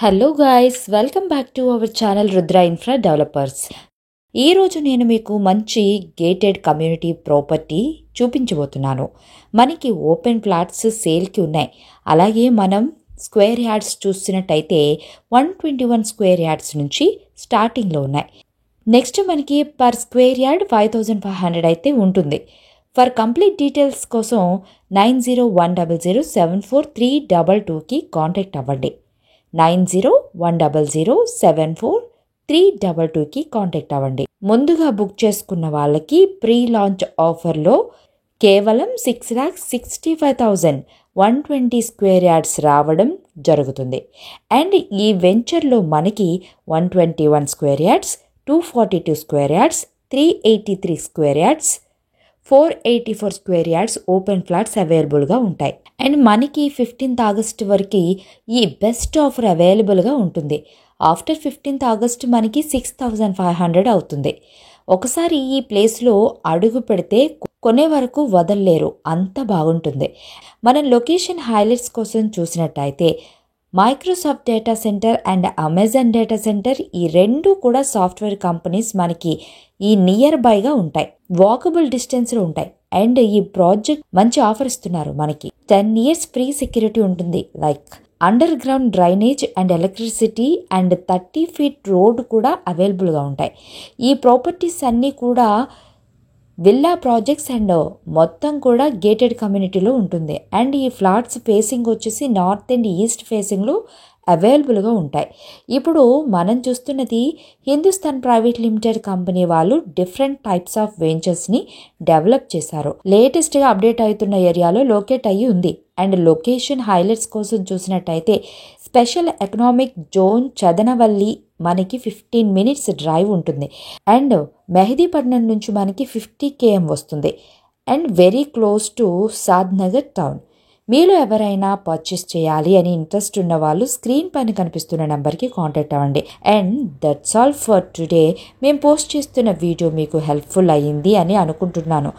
Hello guys, welcome back to our channel Rudra infra developers. ఈరోజు నేను మీకు మంచి గేటెడ్ కమ్యూనిటీ ప్రాపర్టీ చూపించబోతున్నాను. మనకి ఓపెన్ ఫ్లాట్స్ సేల్కి ఉన్నాయి. అలాగే మనం స్క్వేర్ యార్డ్స్ చూసినట్టయితే 121 స్క్వేర్ యార్డ్స్ నుంచి స్టార్టింగ్లో ఉన్నాయి. నెక్స్ట్ మనకి పర్ స్క్వేర్ యార్డ్ 5500 అయితే ఉంటుంది. ఫర్ కంప్లీట్ డీటెయిల్స్ కోసం 9010074322కి కాంటాక్ట్ అవ్వండి. 9010074322కి కాంటాక్ట్ అవ్వండి. ముందుగా బుక్ చేసుకున్న వాళ్ళకి ప్రీ లాంచ్ ఆఫర్లో కేవలం 6,65,120 స్క్వేర్ యార్డ్స్ రావడం జరుగుతుంది. అండ్ ఈ వెంచర్లో మనకి 121 square yards, 242 square yards, 383 square yards, 484 square yards open flats అవైలబుల్గా ఉంటాయి. అండ్ మనకి 15th ఆగస్ట్ వరకు ఈ బెస్ట్ ఆఫర్ అవైలబుల్గా ఉంటుంది. ఆఫ్టర్ 15th ఆగస్ట్ మనకి 6,500 అవుతుంది. ఒకసారి ఈ ప్లేస్లో అడుగు పెడితే కొనే వరకు వదలలేరు, అంత బాగుంటుంది. మనం లొకేషన్ హైలైట్స్ కోసం చూసినట్టయితే Microsoft data centre and Amazon data centre, ఈ రెండు కూడా సాఫ్ట్వేర్ కంపెనీస్ మనకి ఈ నియర్ బైగా ఉంటాయి, వాకబుల్ డిస్టెన్స్లో ఉంటాయి. అండ్ ఈ ప్రాజెక్ట్ మంచి ఆఫర్ ఇస్తున్నారు. మనకి 10 years ఫ్రీ సెక్యూరిటీ ఉంటుంది. Like under ground drainage and electricity and 30 feet road కూడా అవైలబుల్గా ఉంటాయి. ఈ ప్రాపర్టీస్ అన్నీ కూడా విల్లా ప్రాజెక్ట్స్ అండ్ మొత్తం కూడా గేటెడ్ కమ్యూనిటీలో ఉంటుంది. అండ్ ఈ ఫ్లాట్స్ ఫేసింగ్ వచ్చేసి నార్త్ అండ్ ఈస్ట్ ఫేసింగ్లో అవైలబుల్గా ఉంటాయి. ఇప్పుడు మనం చూస్తున్నది హిందుస్థాన్ ప్రైవేట్ లిమిటెడ్ కంపెనీ వాళ్ళు డిఫరెంట్ టైప్స్ ఆఫ్ వెంచర్స్ని డెవలప్ చేశారు. లేటెస్ట్గా అప్డేట్ అవుతున్న ఏరియాలో లొకేట్ అయ్యి ఉంది. అండ్ లొకేషన్ హైలైట్స్ కోసం చూసినట్టయితే స్పెషల్ ఎకనామిక్ జోన్ చదనవల్లి మనకి 15 minutes డ్రైవ్ ఉంటుంది. అండ్ మెహదీపట్నం నుంచి మనకి 50 km వస్తుంది. And very close to Shadnagar town. మీలో ఎవరైనా పర్చేస్ చేయాలి అని ఇంట్రెస్ట్ ఉన్న వాళ్ళు స్క్రీన్ పైన కనిపిస్తున్న నెంబర్కి కాంటాక్ట్ అవ్వండి. And that's all for today. మేము పోస్ట్ చేస్తున్న వీడియో మీకు హెల్ప్ఫుల్ అయ్యింది అని అనుకుంటున్నాను.